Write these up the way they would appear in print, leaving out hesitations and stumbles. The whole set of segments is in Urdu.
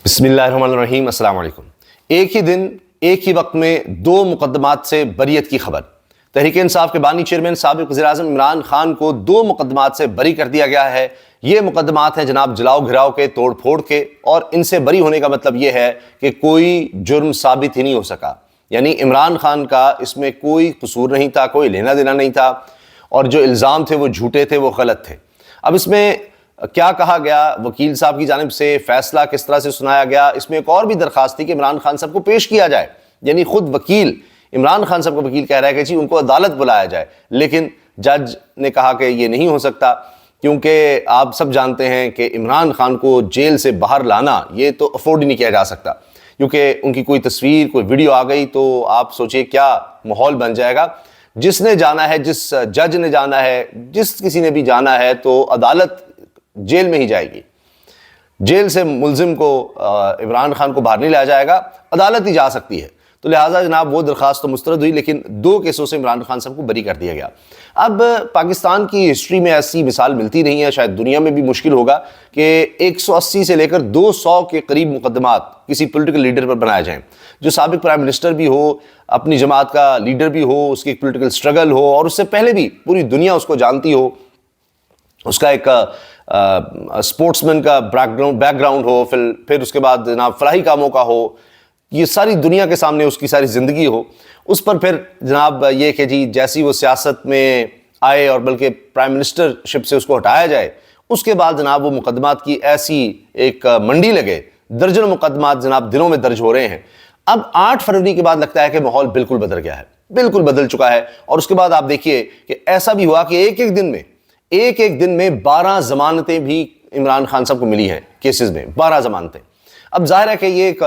بسم اللہ الرحمن الرحیم۔ السلام علیکم۔ ایک ہی دن ایک ہی وقت میں دو مقدمات سے بریت کی خبر۔ تحریک انصاف کے بانی چیئرمین سابق وزیر اعظم عمران خان کو دو مقدمات سے بری کر دیا گیا ہے۔ یہ مقدمات ہیں جناب جلاؤ گھراؤ کے، توڑ پھوڑ کے، اور ان سے بری ہونے کا مطلب یہ ہے کہ کوئی جرم ثابت ہی نہیں ہو سکا، یعنی عمران خان کا اس میں کوئی قصور نہیں تھا، کوئی لینا دینا نہیں تھا، اور جو الزام تھے وہ جھوٹے تھے، وہ غلط تھے۔ اب اس میں کیا کہا گیا، وکیل صاحب کی جانب سے فیصلہ کس طرح سے سنایا گیا، اس میں ایک اور بھی درخواست تھی کہ عمران خان صاحب کو پیش کیا جائے، یعنی خود وکیل عمران خان صاحب کا وکیل کہہ رہا ہے کہ جی ان کو عدالت بلایا جائے، لیکن جج نے کہا کہ یہ نہیں ہو سکتا، کیونکہ آپ سب جانتے ہیں کہ عمران خان کو جیل سے باہر لانا یہ تو افورڈ ہی نہیں کیا جا سکتا، کیونکہ ان کی کوئی تصویر، کوئی ویڈیو آ گئی تو آپ سوچئے کیا ماحول بن جائے گا۔ جس نے جانا ہے، جس جج نے جانا ہے، جس کسی نے بھی جانا ہے تو عدالت جیل میں ہی جائے گی، جیل سے ملزم کو، عمران خان کو باہر نہیں لایا جائے گا، عدالت ہی جا سکتی ہے۔ تو لہٰذا جناب وہ درخواست تو مسترد ہوئی، لیکن دو کیسوں سے عمران خان صاحب کو بری کر دیا گیا۔ اب پاکستان کی ہسٹری میں ایسی مثال ملتی نہیں ہے، شاید دنیا میں بھی مشکل ہوگا کہ 180 سے لے کر 200 کے قریب مقدمات کسی پولیٹیکل لیڈر پر بنائے جائیں، جو سابق پرائم منسٹر بھی ہو، اپنی جماعت کا لیڈر بھی ہو، اس کی ایک پولیٹیکل سٹرگل ہو، اور اس سے پہلے بھی پوری دنیا اس کو جانتی ہو، اس کا ایک سپورٹس مین کا بیک گراؤنڈ ہو، پھر اس کے بعد جناب فلاحی کاموں کا ہو، یہ ساری دنیا کے سامنے اس کی ساری زندگی ہو، اس پر پھر جناب یہ کہ جی جیسی وہ سیاست میں آئے اور بلکہ پرائم منسٹر شپ سے اس کو ہٹایا جائے، اس کے بعد جناب وہ مقدمات کی ایسی ایک منڈی لگے، درجنوں مقدمات جناب دنوں میں درج ہو رہے ہیں۔ اب 8 فروری کے بعد لگتا ہے کہ ماحول بالکل بدل گیا ہے، بالکل بدل چکا ہے، اور اس کے بعد آپ دیکھیے کہ ایسا بھی ہوا کہ ایک ایک دن میں 12 ضمانتیں بھی عمران خان صاحب کو ملی ہیں، کیسز میں 12 ضمانتیں۔ اب ظاہر ہے کہ یہ ایک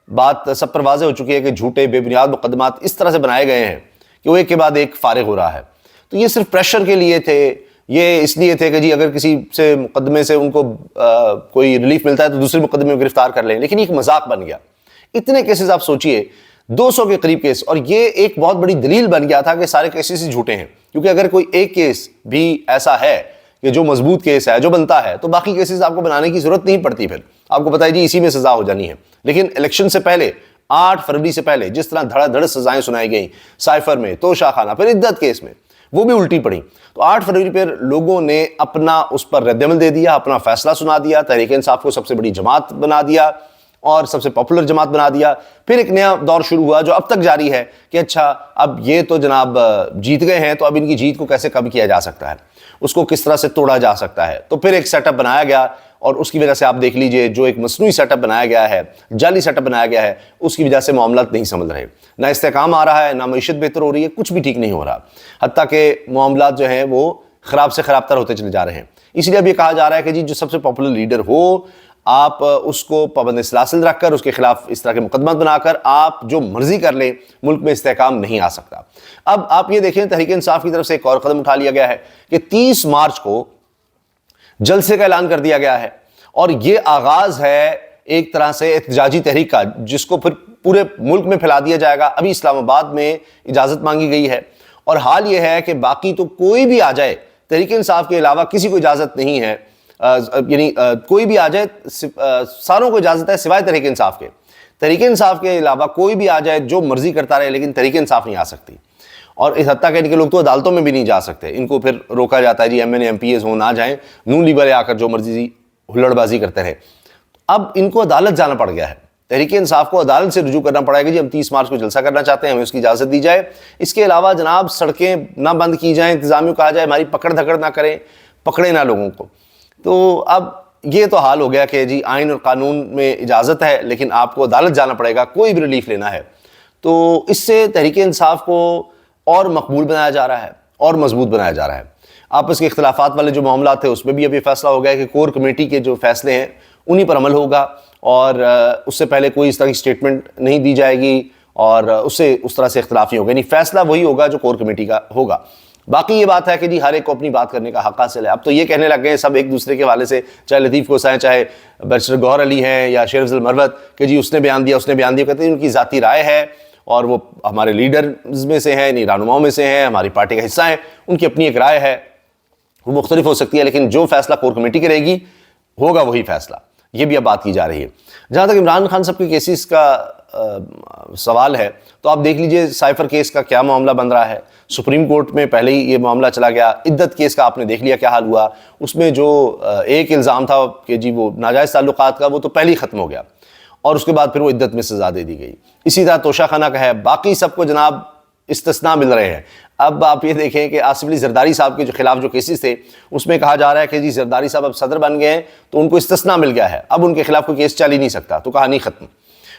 بات سب پر واضح ہو چکی ہے کہ جھوٹے بے بنیاد مقدمات اس طرح سے بنائے گئے ہیں کہ وہ ایک کے بعد ایک فارغ ہو رہا ہے۔ تو یہ صرف پریشر کے لیے تھے، یہ اس لیے تھے کہ جی اگر کسی سے مقدمے سے ان کو کوئی ریلیف ملتا ہے تو دوسرے مقدمے میں گرفتار کر لیں، لیکن یہ ایک مذاق بن گیا۔ اتنے کیسز آپ سوچئے، 200 کے قریب کیس، اور یہ ایک بہت بڑی دلیل بن گیا تھا کہ سارے کیسز ہی جھوٹے ہیں، کیونکہ اگر کوئی ایک کیس بھی ایسا ہے کہ جو مضبوط کیس ہے، جو بنتا ہے، تو باقی کیسز آپ کو بنانے کی ضرورت نہیں پڑتی، پھر آپ کو پتہ ہے جی اسی میں سزا ہو جانی ہے۔ لیکن الیکشن سے پہلے، 8 فروری سے پہلے جس طرح دھڑا دھڑ سزائیں سنائی گئیں، سائفر میں، توشہ خانہ، پھر عدت کیس میں، وہ بھی الٹی پڑیں، تو 8 فروری پر لوگوں نے اپنا اس پر رد عمل دے دیا، اپنا فیصلہ سنا دیا، تحریک انصاف کو سب سے بڑی جماعت بنا دیا اور سب سے پاپولر جماعت بنا دیا۔ پھر ایک نیا دور شروع ہوا جو اب تک جاری ہے کہ اچھا اب یہ تو جناب جیت گئے ہیں، تو اب ان کی جیت کو کیسے کم کیا جا سکتا ہے، اس کو کس طرح سے توڑا جا سکتا ہے۔ تو پھر ایک سیٹ اپ بنایا گیا، اور اس کی وجہ سے آپ دیکھ لیجئے جو ایک مصنوعی سیٹ اپ بنایا گیا ہے، جعلی سیٹ اپ بنایا گیا ہے، اس کی وجہ سے معاملات نہیں سمجھ رہے، نہ استحکام آ رہا ہے، نہ معیشت بہتر ہو رہی ہے، کچھ بھی ٹھیک نہیں ہو رہا، حتیٰ کہ معاملات جو ہیں وہ خراب سے خراب تر ہوتے چلے جا رہے ہیں۔ اس لیے اب یہ کہا جا رہا ہے کہ جی جو سب سے پاپولر لیڈر ہو، آپ اس کو پابند سلاسل رکھ کر، اس کے خلاف اس طرح کے مقدمات بنا کر آپ جو مرضی کر لیں، ملک میں استحکام نہیں آ سکتا۔ اب آپ یہ دیکھیں تحریک انصاف کی طرف سے ایک اور قدم اٹھا لیا گیا ہے کہ 30 مارچ کو جلسے کا اعلان کر دیا گیا ہے، اور یہ آغاز ہے ایک طرح سے احتجاجی تحریک کا، جس کو پھر پورے ملک میں پھیلا دیا جائے گا۔ ابھی اسلام آباد میں اجازت مانگی گئی ہے، اور حال یہ ہے کہ باقی تو کوئی بھی آ جائے، تحریک انصاف کے علاوہ کسی کو اجازت نہیں ہے، یعنی کوئی بھی آ جائے، ساروں کو اجازت ہے سوائے تحریک انصاف کے۔ تحریک انصاف کے علاوہ کوئی بھی آ جائے جو مرضی کرتا رہے، لیکن تحریک انصاف نہیں آ سکتی، اور اس حتیٰ کہ ان کے لوگ تو عدالتوں میں بھی نہیں جا سکتے، ان کو پھر روکا جاتا ہے جی M N A M P As ہوں نہ جائیں، نون لیبر آ کر جو مرضی ہلڑ بازی کرتے رہے۔ اب ان کو عدالت جانا پڑ گیا ہے، تحریک انصاف کو عدالت سے رجوع کرنا پڑے گا، جی ہم 30 مارچ کو جلسہ کرنا چاہتے ہیں، ہمیں اس کی اجازت دی جائے۔ اس کے علاوہ جناب سڑکیں نہ بند کی جائیں، انتظامیہ کو کہا جائے ہماری پکڑ دھکڑ نہ کریں، پکڑے نہ لوگوں کو۔ تو اب یہ تو حال ہو گیا کہ جی آئین اور قانون میں اجازت ہے، لیکن آپ کو عدالت جانا پڑے گا کوئی بھی ریلیف لینا ہے۔ تو اس سے تحریک انصاف کو اور مقبول بنایا جا رہا ہے اور مضبوط بنایا جا رہا ہے۔ آپس کے اختلافات والے جو معاملات تھے اس میں بھی اب یہ فیصلہ ہو گیا کہ کور کمیٹی کے جو فیصلے ہیں انہی پر عمل ہوگا، اور اس سے پہلے کوئی اس طرح کی سٹیٹمنٹ نہیں دی جائے گی، اور اس طرح سے اختلاف نہیں ہوگا، یعنی فیصلہ وہی ہوگا جو کور کمیٹی کا ہوگا۔ باقی یہ بات ہے کہ جی ہر ایک کو اپنی بات کرنے کا حق حاصل ہے۔ اب تو یہ کہنے لگ گئے سب ایک دوسرے کے حوالے سے، چاہے لطیف کوسا ہیں، چاہے بیرسٹر گوہر علی ہیں یا شیر افضل مروت، کہ جی اس نے بیان دیا، اس نے بیان دیا، کہتے ہیں ان کی ذاتی رائے ہے، اور وہ ہمارے لیڈرز میں سے ہیں، یعنی رہنماؤں میں سے ہیں، ہماری پارٹی کا حصہ ہیں، ان کی اپنی ایک رائے ہے، وہ مختلف ہو سکتی ہے، لیکن جو فیصلہ کور کمیٹی کرے گی ہوگا وہی فیصلہ۔ یہ بھی اب بات کی جا رہی ہے۔ جہاں تک عمران خان صاحب کے کیسز کا سوال ہے تو آپ دیکھ لیجئے سائفر کیس کا کیا معاملہ بن رہا ہے۔ سپریم کورٹ میں پہلے ہی یہ معاملہ چلا گیا۔ عدت کیس کا آپ نے دیکھ لیا کیا حال ہوا، اس میں جو ایک الزام تھا کہ جی وہ ناجائز تعلقات کا، وہ تو پہلے ہی ختم ہو گیا اور اس کے بعد پھر وہ عدت میں سزا دے دی گئی۔ اسی طرح توشہ خانہ کا ہے، باقی سب کو جناب استثناء مل رہے ہیں۔ اب آپ یہ دیکھیں کہ آصف علی زرداری صاحب کے خلاف جو کیسز تھے اس میں کہا جا رہا ہے کہ جی زرداری صاحب اب صدر بن گئے ہیں تو ان کو استثناء مل گیا ہے، اب ان کے خلاف کوئی کیس چل ہی نہیں سکتا، تو کہانی ختم۔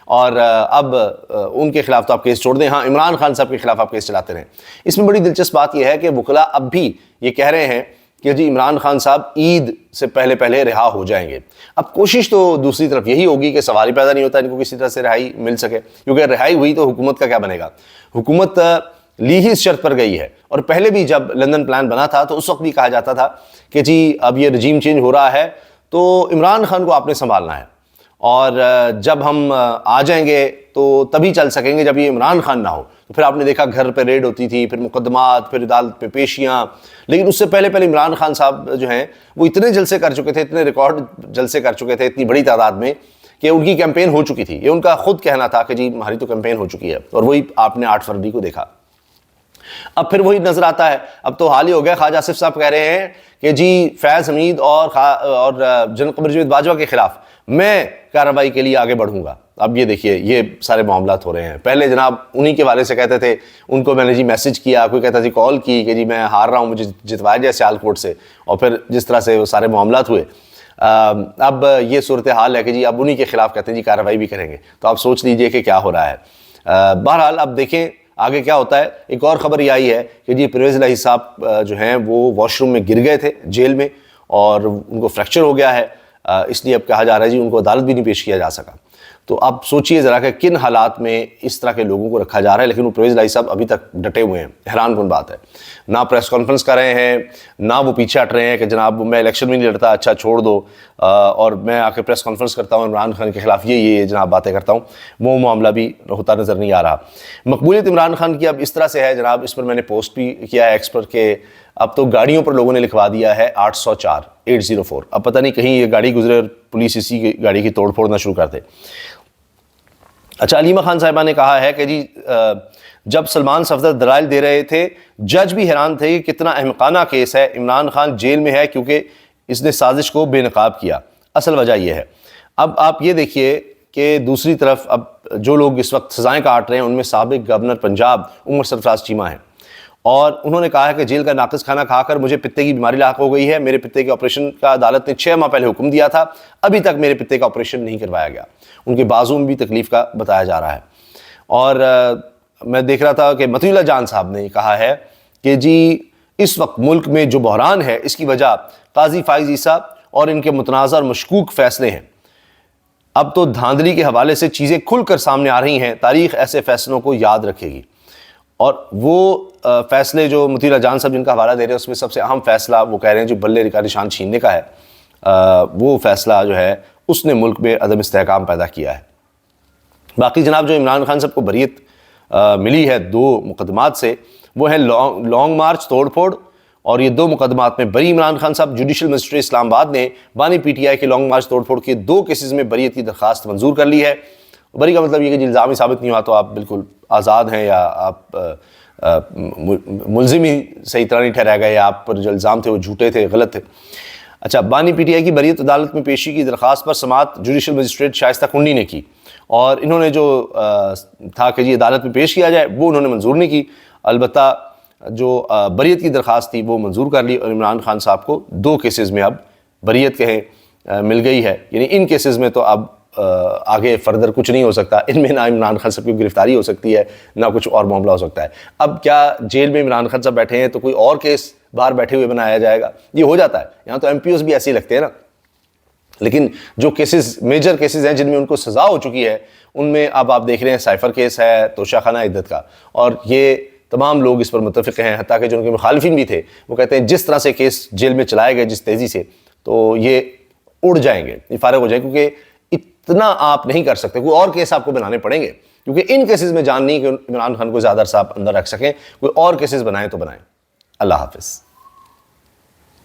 اور اب ان کے خلاف تو آپ کیس چھوڑ دیں، ہاں عمران خان صاحب کے خلاف آپ کیس چلاتے رہیں۔ اس میں بڑی دلچسپ بات یہ ہے کہ وکلاء اب بھی یہ کہہ رہے ہیں کہ جی عمران خان صاحب عید سے پہلے پہلے رہا ہو جائیں گے۔ اب کوشش تو دوسری طرف یہی ہوگی کہ سوال ہی پیدا نہیں ہوتا ان کو کسی طرح سے رہائی مل سکے، کیونکہ رہائی ہوئی تو حکومت کا کیا بنے گا۔ حکومت لی ہی اس شرط پر گئی ہے، اور پہلے بھی جب لندن پلان بنا تھا تو اس وقت بھی کہا جاتا تھا کہ جی اب یہ رجیم چینج ہو رہا ہے تو عمران خان کو آپ نے سنبھالنا ہے، اور جب ہم آ جائیں گے تو تبھی چل سکیں گے جب یہ عمران خان نہ ہو۔ تو پھر آپ نے دیکھا گھر پہ ریڈ ہوتی تھی، پھر مقدمات، پھر عدالت پہ پیشیاں، لیکن اس سے پہلے عمران خان صاحب جو ہیں وہ اتنے جلسے کر چکے تھے، اتنے ریکارڈ جلسے کر چکے تھے اتنی بڑی تعداد میں کہ ان کی کیمپین ہو چکی تھی۔ یہ ان کا خود کہنا تھا کہ جی ہماری تو کیمپین ہو چکی ہے، اور وہی آپ نے 8 فروری کو دیکھا۔ اب پھر وہی نظر آتا ہے، اب تو حال ہی ہو گیا، خواجہ آصف صاحب کہہ رہے ہیں کہ جی فیض حمید اور جنرل قمر جاوید باجوہ کے خلاف میں کارروائی کے لیے آگے بڑھوں گا۔ اب یہ دیکھیے یہ سارے معاملات ہو رہے ہیں۔ پہلے جناب انہی کے والے سے کہتے تھے، ان کو میں نے جی میسج کیا، کوئی کہتا تھی کال کی کہ جی میں ہار رہا ہوں، مجھے جتوایا جائے سیال کوٹ سے، اور پھر جس طرح سے وہ سارے معاملات ہوئے، اب یہ صورتحال ہے کہ جی اب انہی کے خلاف کہتے ہیں جی کارروائی بھی کریں گے۔ تو آپ سوچ لیجئے کہ کیا ہو رہا ہے۔ بہرحال اب دیکھیں آگے کیا ہوتا ہے۔ ایک اور خبر یہ آئی ہے کہ جی پرویز الہی صاحب جو ہیں وہ واش روم میں گر گئے تھے جیل میں، اور ان کو فریکچر ہو گیا ہے، اس لیے اب کہا جا رہا ہے جی ان کو عدالت بھی نہیں پیش کیا جا سکا۔ تو اب سوچئے ذرا کہ کن حالات میں اس طرح کے لوگوں کو رکھا جا رہا ہے، لیکن وہ پرویز الہی صاحب ابھی تک ڈٹے ہوئے ہیں۔ حیران کن بات ہے، نہ پریس کانفرنس کر رہے ہیں، نہ وہ پیچھے ہٹ رہے ہیں کہ جناب میں الیکشن میں نہیں لڑتا، اچھا چھوڑ دو، اور میں آ کے پریس کانفرنس کرتا ہوں عمران خان کے خلاف یہ جناب باتیں کرتا ہوں، وہ معاملہ بھی ہوتا نظر نہیں آ رہا۔ مقبولیت عمران خان کی اب اس طرح سے ہے جناب، اس پر میں نے پوسٹ بھی کیا ہے ایکس پر، کہ اب تو گاڑیوں پر لوگوں نے لکھوا دیا ہے 804 اب پتہ نہیں کہیں یہ گاڑی گزرے اور پولیس اسی کی گاڑی کی توڑ پھوڑ نہ شروع کر دے۔ اچھا، علیمہ خان صاحبہ نے کہا ہے کہ جی جب سلمان صفدر دلائل دے رہے تھے جج بھی حیران تھے کہ کتنا احمقانہ کیس ہے، عمران خان جیل میں ہے کیونکہ اس نے سازش کو بے نقاب کیا، اصل وجہ یہ ہے۔ اب آپ یہ دیکھیے کہ دوسری طرف اب جو لوگ اس وقت سزائیں کاٹ رہے ہیں ان میں سابق گورنر پنجاب عمر سرفراز چیمہ ہیں، اور انہوں نے کہا ہے کہ جیل کا ناقص کھانا کھا کر مجھے پتے کی بیماری لاحق ہو گئی ہے، میرے پتے کے آپریشن کا عدالت نے 6 ماہ پہلے حکم دیا تھا، ابھی تک میرے پتے کا آپریشن نہیں کروایا گیا۔ ان کے بازو میں بھی تکلیف کا بتایا جا رہا ہے۔ اور میں دیکھ رہا تھا کہ مطیع اللہ جان صاحب نے کہا ہے کہ جی اس وقت ملک میں جو بحران ہے اس کی وجہ قاضی فائز عیسیٰ اور ان کے متنازع اور مشکوک فیصلے ہیں۔ اب تو دھاندلی کے حوالے سے چیزیں کھل کر سامنے آ رہی ہیں، تاریخ ایسے فیصلوں کو یاد رکھے گی۔ اور وہ فیصلے جو مطیع اللہ جان صاحب جن کا حوالہ دے رہے ہیں اس میں سب سے اہم فیصلہ وہ کہہ رہے ہیں جو بلے کا نشان چھیننے کا ہے، وہ فیصلہ جو ہے اس نے ملک میں عدم استحکام پیدا کیا ہے۔ باقی جناب جو عمران خان صاحب کو بریت ملی ہے 2 مقدمات سے، وہ ہیں لانگ مارچ توڑ پھوڑ، اور یہ 2 مقدمات میں بری عمران خان صاحب۔ جوڈیشل مجسٹریٹ اسلام آباد نے بانی پی ٹی آئی کے لانگ مارچ توڑ پھوڑ کے 2 کیسز میں بریت کی درخواست منظور کر لی ہے۔ بری کا مطلب یہ کہ الزام ہی ثابت نہیں ہوا تو آپ بالکل آزاد ہیں، یا آپ ملزم ہی صحیح طرح نہیں ٹھہرایا گیا، یا آپ پر جو الزام تھے وہ جھوٹے تھے، غلط تھے۔ اچھا، بانی پی ٹی آئی کی بریت عدالت میں پیشی کی درخواست پر سماعت جوڈیشل مجسٹریٹ شائستہ کنڈی نے کی، اور انہوں نے جو تھا کہ جی عدالت میں پیش کیا جائے وہ انہوں نے منظور نہیں کی، البتہ جو بریت کی درخواست تھی وہ منظور کر لی، اور عمران خان صاحب کو 2 کیسز میں اب بریت کہیں مل گئی ہے۔ یعنی ان کیسز میں تو اب آگے فردر کچھ نہیں ہو سکتا، ان میں نہ عمران خان صاحب کی گرفتاری ہو سکتی ہے، نہ کچھ اور معاملہ ہو سکتا ہے۔ اب کیا جیل میں عمران خان صاحب بیٹھے ہیں تو کوئی اور کیس باہر بیٹھے ہوئے بنایا جائے گا؟ یہ ہو جاتا ہے، یہاں تو ایم پی اوز بھی ایسے ہی لگتے ہیں نا۔ لیکن جو کیسز میجر کیسز ہیں جن میں ان کو سزا ہو چکی ہے، ان میں اب آپ دیکھ رہے ہیں سائفر کیس ہے، توشہ خانہ عدت کا، اور یہ تمام لوگ اس پر متفق ہیں، حتیٰ کہ جو ان کے مخالفین بھی تھے وہ کہتے ہیں جس طرح سے کیس جیل میں چلائے گئے جس تیزی سے، تو یہ اڑ جائیں گے، یہ فارغ ہو جائیں گے، کیونکہ اتنا آپ نہیں کر سکتے، کوئی اور کیس آپ کو بنانے پڑیں گے، کیونکہ ان کیسز میں جان نہیں کہ عمران خان کو زیادہ عرصہ آپ اندر رکھ سکیں، کوئی اور کیسز بنائیں تو بنائیں۔ اللہ حافظ۔